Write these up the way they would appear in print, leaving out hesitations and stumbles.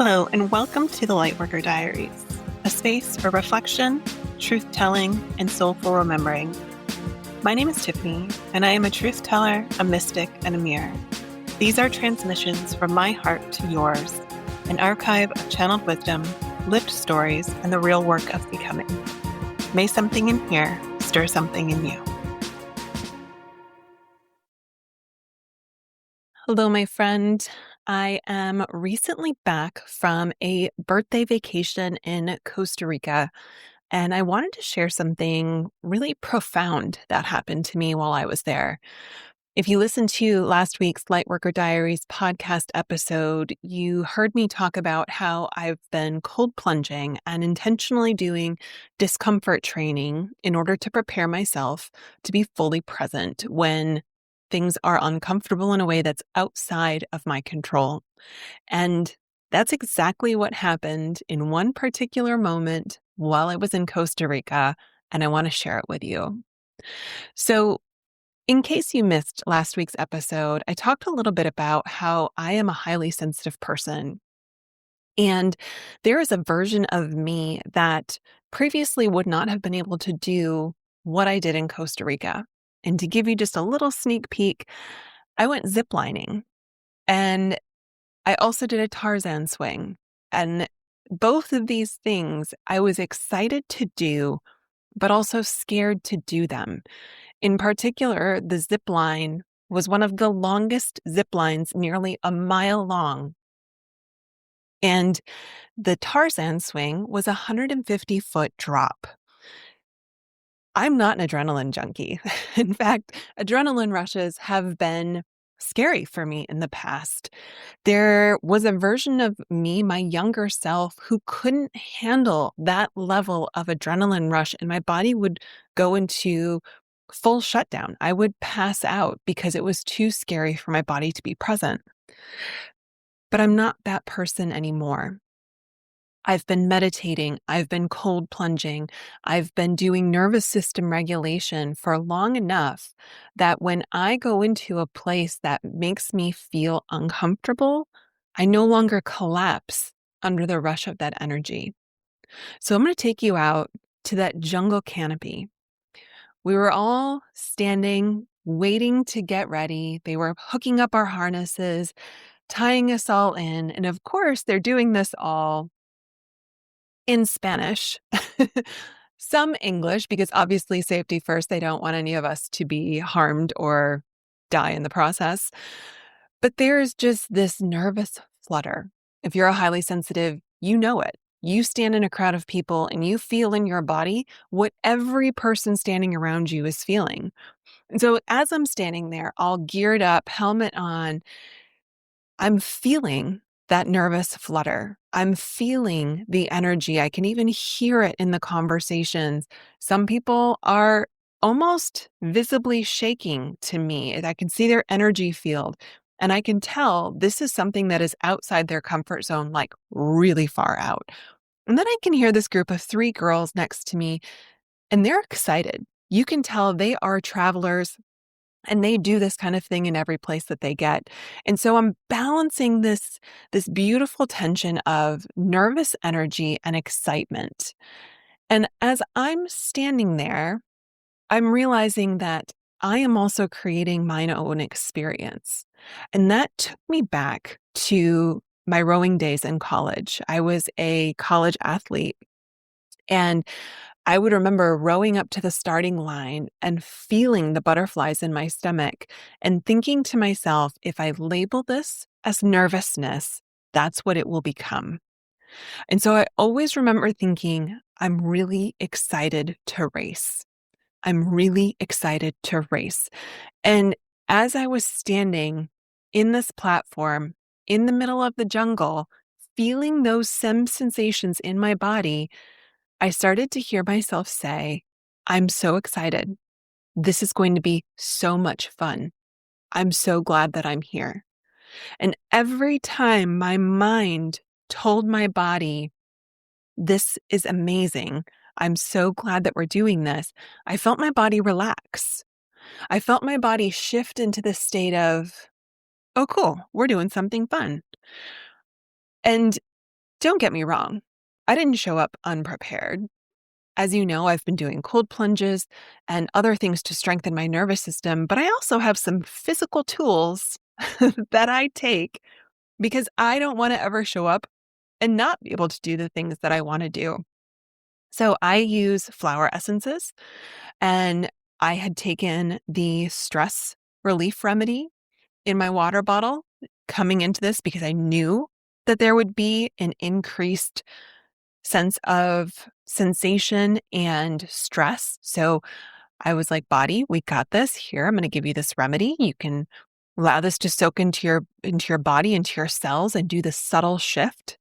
Hello, and welcome to the Lightworker Diaries, a space for reflection, truth-telling, and soulful remembering. My name is Tiffany, and I am a truth teller, a mystic, and a mirror. These are transmissions from my heart to yours, an archive of channeled wisdom, lived stories, and the real work of becoming. May something in here stir something in you. Hello, my friend. I am recently back from a birthday vacation in Costa Rica, and I wanted to share something really profound that happened to me while I was there. If you listened to last week's Lightworker Diaries podcast episode, you heard me talk about how I've been cold plunging and intentionally doing discomfort training in order to prepare myself to be fully present when things are uncomfortable in a way that's outside of my control. And that's exactly what happened in one particular moment while I was in Costa Rica, and I want to share it with you. So, in case you missed last week's episode, I talked a little bit about how I am a highly sensitive person. And there is a version of me that previously would not have been able to do what I did in Costa Rica. And to give you just a little sneak peek, I went ziplining and I also did a Tarzan swing. And both of these things I was excited to do, but also scared to do them. In particular, the zip line was one of the longest zip lines, nearly a mile long. And the Tarzan swing was a 150-foot drop. I'm not an adrenaline junkie. In fact, adrenaline rushes have been scary for me in the past. There was a version of me, my younger self, who couldn't handle that level of adrenaline rush, and my body would go into full shutdown. I would pass out because it was too scary for my body to be present. But I'm not that person anymore. I've been meditating, I've been cold plunging, I've been doing nervous system regulation for long enough that when I go into a place that makes me feel uncomfortable, I no longer collapse under the rush of that energy. So I'm going to take you out to that jungle canopy. We were all standing, waiting to get ready. They were hooking up our harnesses, tying us all in. And of course, they're doing this all in Spanish, some English, because obviously safety first. They don't want any of us to be harmed or die in the process. But there's just this nervous flutter. If you're a highly sensitive, you know it. You stand in a crowd of people and you feel in your body what every person standing around you is feeling. And so as I'm standing there, all geared up, helmet on, I'm feeling that nervous flutter. I'm feeling the energy. I can even hear it in the conversations. Some people are almost visibly shaking to me. I can see their energy field. And I can tell this is something that is outside their comfort zone, like really far out. And then I can hear this group of 3 girls next to me, and they're excited. You can tell they are travelers. And they do this kind of thing in every place that they get. And so I'm balancing this beautiful tension of nervous energy and excitement. And as I'm standing there, I'm realizing that I am also creating my own experience. And that took me back to my rowing days in college. I was a college athlete, and I would remember rowing up to the starting line and feeling the butterflies in my stomach and thinking to myself, if I label this as nervousness, that's what it will become. And so I always remember thinking, I'm really excited to race. I'm really excited to race. And as I was standing in this platform in the middle of the jungle, feeling those same sensations in my body, I started to hear myself say, I'm so excited. This is going to be so much fun. I'm so glad that I'm here. And every time my mind told my body, this is amazing. I'm so glad that we're doing this. I felt my body relax. I felt my body shift into this state of, oh, cool, we're doing something fun. And don't get me wrong. I didn't show up unprepared. As you know, I've been doing cold plunges and other things to strengthen my nervous system, but I also have some physical tools that I take because I don't want to ever show up and not be able to do the things that I want to do. So I use flower essences, and I had taken the stress relief remedy in my water bottle coming into this because I knew that there would be an increased sense of sensation and stress. So I was like, body, we got this. Here, I'm going to give you this remedy. You can allow this to soak into your body, into your cells, and do the subtle shift.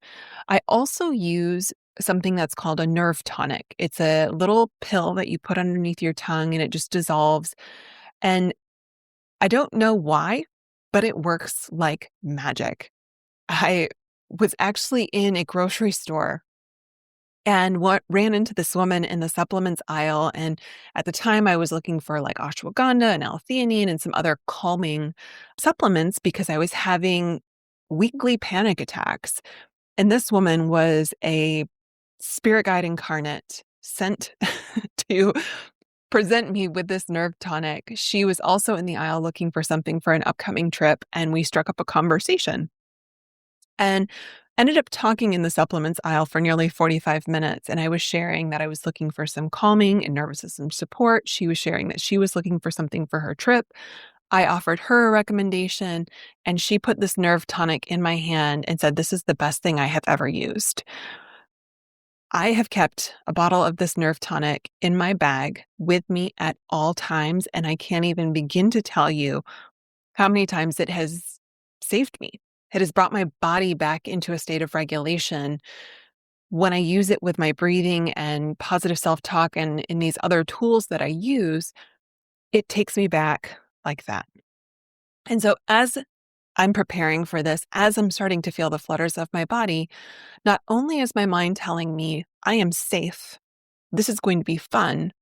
I also use something that's called a nerve tonic. It's a little pill that you put underneath your tongue and it just dissolves. And I don't know why, but it works like magic. I was actually in a grocery store and what ran into this woman in the supplements aisle. And at the time, I was looking for like ashwagandha and L-theanine and some other calming supplements because I was having weekly panic attacks. And this woman was a spirit guide incarnate sent to present me with this nerve tonic. She was also in the aisle looking for something for an upcoming trip, and we struck up a conversation and ended up talking in the supplements aisle for nearly 45 minutes. And I was sharing that I was looking for some calming and nervous system support. She was sharing that she was looking for something for her trip. I offered her a recommendation, and she put this nerve tonic in my hand and said, "This is the best thing I have ever used." I have kept a bottle of this nerve tonic in my bag with me at all times, and I can't even begin to tell you how many times it has saved me. It has brought my body back into a state of regulation. When I use it with my breathing and positive self-talk and in these other tools that I use, it takes me back like that. And so as I'm preparing for this, as I'm starting to feel the flutters of my body, not only is my mind telling me I am safe, this is going to be fun,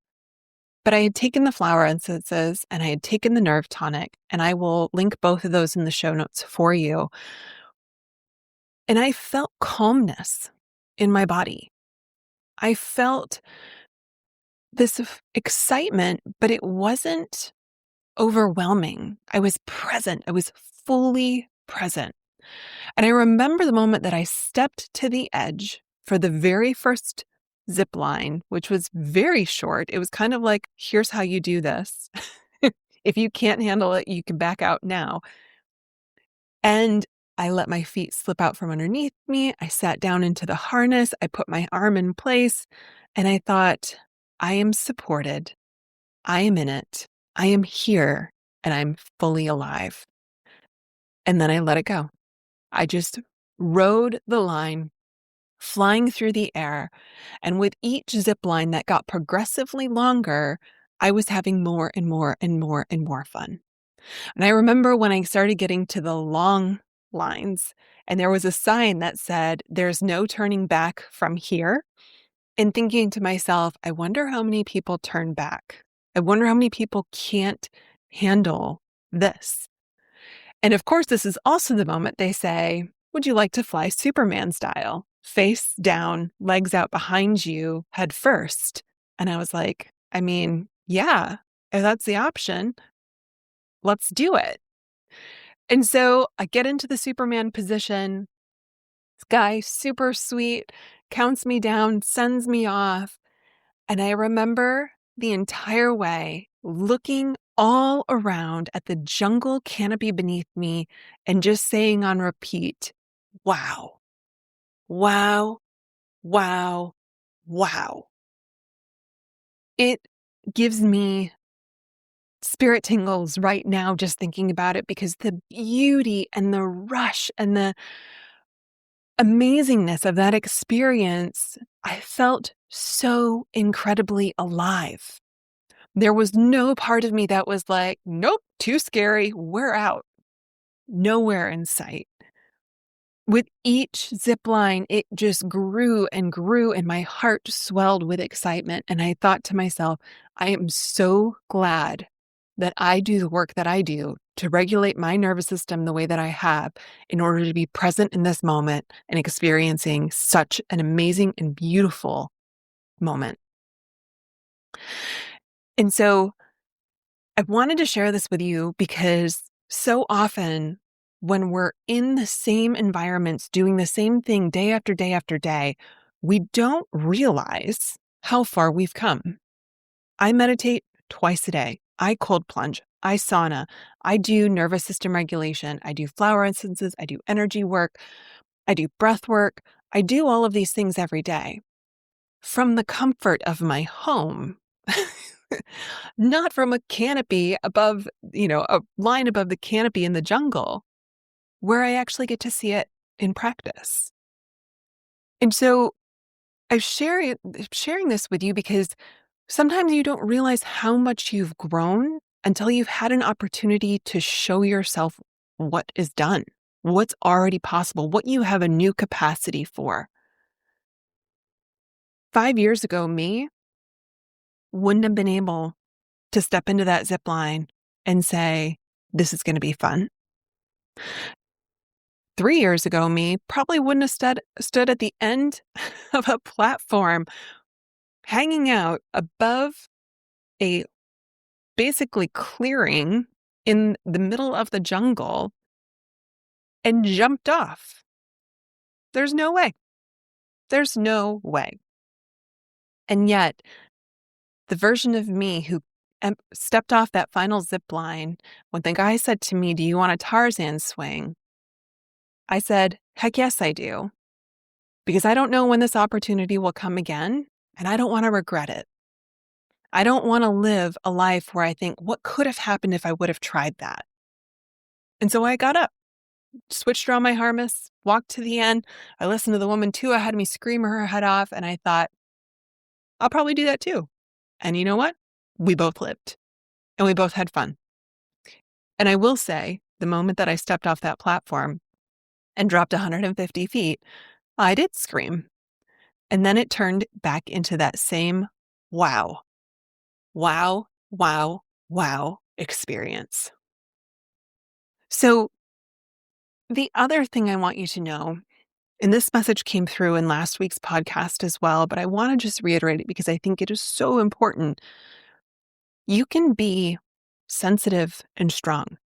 but I had taken the flower essences and I had taken the nerve tonic, and I will link both of those in the show notes for you. And I felt calmness in my body. I felt this excitement, but it wasn't overwhelming. I was present. I was fully present. And I remember the moment that I stepped to the edge for the very first zip line, which was very short. It was kind of like, here's how you do this. If you can't handle it, you can back out now. And I let my feet slip out from underneath me. I sat down into the harness. I put my arm in place and I thought, I am supported. I am in it. I am here and I'm fully alive. And then I let it go. I just rode the line, flying through the air. And with each zip line that got progressively longer, I was having more and more and more and more fun. And I remember when I started getting to the long lines and there was a sign that said, "There's no turning back from here." And thinking to myself, I wonder how many people turn back. I wonder how many people can't handle this. And of course, this is also the moment they say, "Would you like to fly Superman style? Face down, legs out behind you, head first." And I was like, I mean, yeah, if that's the option, let's do it. And so I get into the Superman position. This guy, super sweet, counts me down, sends me off. And I remember the entire way looking all around at the jungle canopy beneath me and just saying on repeat, wow, wow, wow, wow. It gives me spirit tingles right now just thinking about it because the beauty and the rush and the amazingness of that experience, I felt so incredibly alive. There was no part of me that was like, nope, too scary, we're out. Nowhere in sight. With each zip line, it just grew and grew, and my heart swelled with excitement. And I thought to myself, I am so glad that I do the work that I do to regulate my nervous system the way that I have in order to be present in this moment and experiencing such an amazing and beautiful moment. And so I wanted to share this with you because so often when we're in the same environments doing the same thing day after day after day, we don't realize how far we've come. I meditate twice a day. I cold plunge. I sauna. I do nervous system regulation. I do flower essences. I do energy work. I do breath work. I do all of these things every day from the comfort of my home, not from a canopy above, a line above the canopy in the jungle where I actually get to see it in practice. And so I'm sharing this with you because sometimes you don't realize how much you've grown until you've had an opportunity to show yourself what is done, what's already possible, what you have a new capacity for. 5 years ago, me wouldn't have been able to step into that zip line and say, this is going to be fun. 3 years ago, me probably wouldn't have stood at the end of a platform hanging out above a basically clearing in the middle of the jungle and jumped off. There's no way. There's no way. And yet, the version of me who stepped off that final zip line, when the guy said to me, "Do you want a Tarzan swing?" I said, "Heck yes, I do. Because I don't know when this opportunity will come again, and I don't want to regret it. I don't want to live a life where I think, what could have happened if I would have tried that?" And so I got up, switched around my harness, walked to the end. I listened to the woman too ahead of me scream her head off, and I thought, I'll probably do that too. And you know what? We both lived, and we both had fun. And I will say, the moment that I stepped off that platform and dropped 150 feet, I did scream. And then it turned back into that same wow, wow, wow, wow experience. So the other thing I want you to know, and this message came through in last week's podcast as well, but I want to just reiterate it because I think it is so important. You can be sensitive and strong.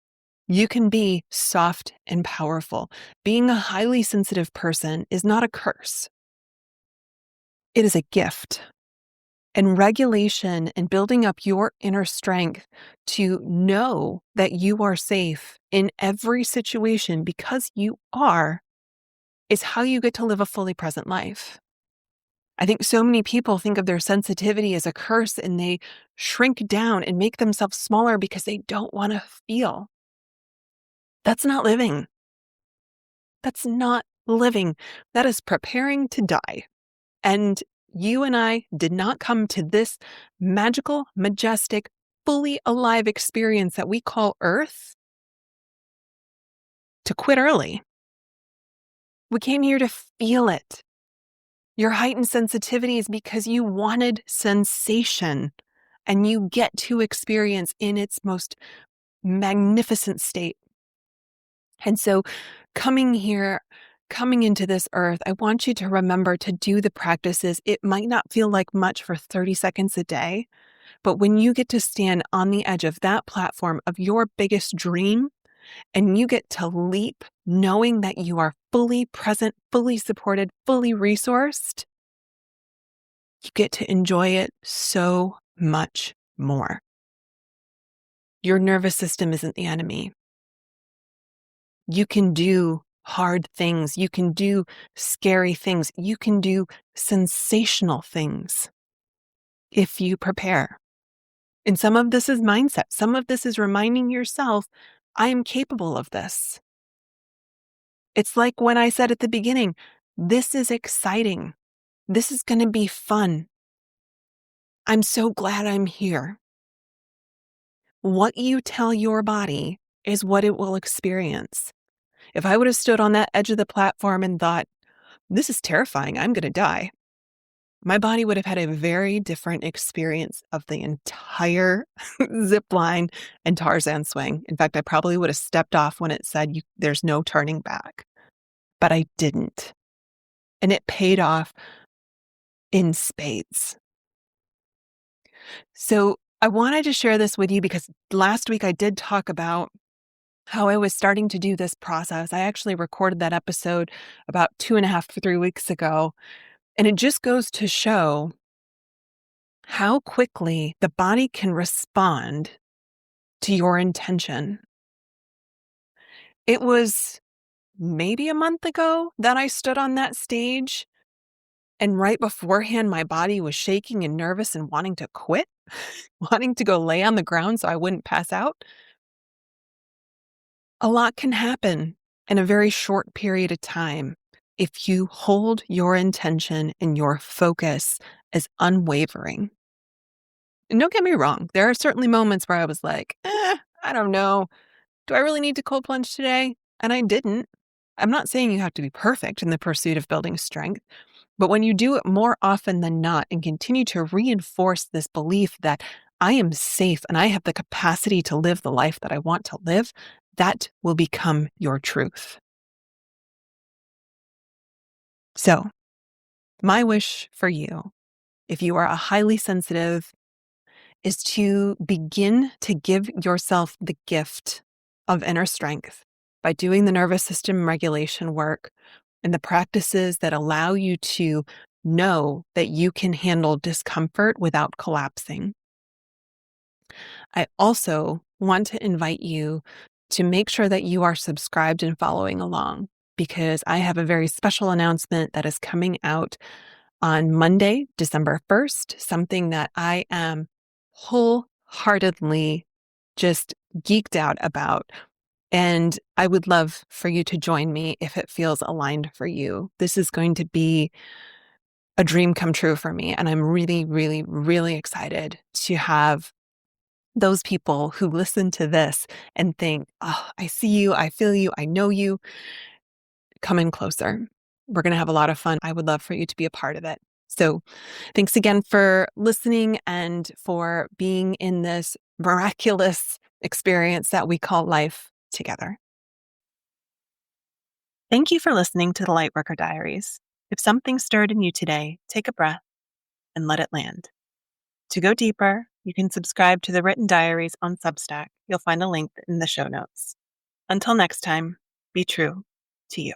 You can be soft and powerful. Being a highly sensitive person is not a curse. It is a gift. And regulation and building up your inner strength to know that you are safe in every situation because you are is how you get to live a fully present life. I think so many people think of their sensitivity as a curse and they shrink down and make themselves smaller because they don't want to feel. That's not living. That's not living. That is preparing to die. And you and I did not come to this magical, majestic, fully alive experience that we call Earth to quit early. We came here to feel it. Your heightened sensitivity is because you wanted sensation and you get to experience in its most magnificent state. And so coming into this earth, I want you to remember to do the practices. It might not feel like much for 30 seconds a day, but when you get to stand on the edge of that platform of your biggest dream, and you get to leap knowing that you are fully present, fully supported, fully resourced, you get to enjoy it so much more. Your nervous system isn't the enemy. You can do hard things. You can do scary things. You can do sensational things if you prepare. And some of this is mindset. Some of this is reminding yourself, I am capable of this. It's like when I said at the beginning, this is exciting. This is going to be fun. I'm so glad I'm here. What you tell your body is what it will experience. If I would have stood on that edge of the platform and thought, this is terrifying, I'm going to die, my body would have had a very different experience of the entire zip line and Tarzan swing. In fact, I probably would have stepped off when it said, there's no turning back, but I didn't. And it paid off in spades. So I wanted to share this with you because last week I did talk about how I was starting to do this process. I actually recorded that episode about 2.5 to 3 weeks ago. And it just goes to show how quickly the body can respond to your intention. It was maybe a month ago that I stood on that stage, and right beforehand, my body was shaking and nervous and wanting to quit, wanting to go lay on the ground so I wouldn't pass out. A lot can happen in a very short period of time if you hold your intention and your focus as unwavering. And don't get me wrong, there are certainly moments where I was like, I don't know. Do I really need to cold plunge today? And I didn't. I'm not saying you have to be perfect in the pursuit of building strength, but when you do it more often than not and continue to reinforce this belief that I am safe and I have the capacity to live the life that I want to live, that will become your truth. So, my wish for you, if you are a highly sensitive, is to begin to give yourself the gift of inner strength by doing the nervous system regulation work and the practices that allow you to know that you can handle discomfort without collapsing. I also want to invite you to make sure that you are subscribed and following along because I have a very special announcement that is coming out on Monday, December 1st, something that I am wholeheartedly just geeked out about. And I would love for you to join me if it feels aligned for you. This is going to be a dream come true for me. And I'm really, really, really excited to have those people who listen to this and think, oh, I see you, I feel you, I know you, come in closer. We're going to have a lot of fun. I would love for you to be a part of it. So thanks again for listening and for being in this miraculous experience that we call life together. Thank you for listening to the Lightworker Diaries. If something stirred in you today, take a breath and let it land. To go deeper, you can subscribe to the written diaries on Substack. You'll find a link in the show notes. Until next time, be true to you.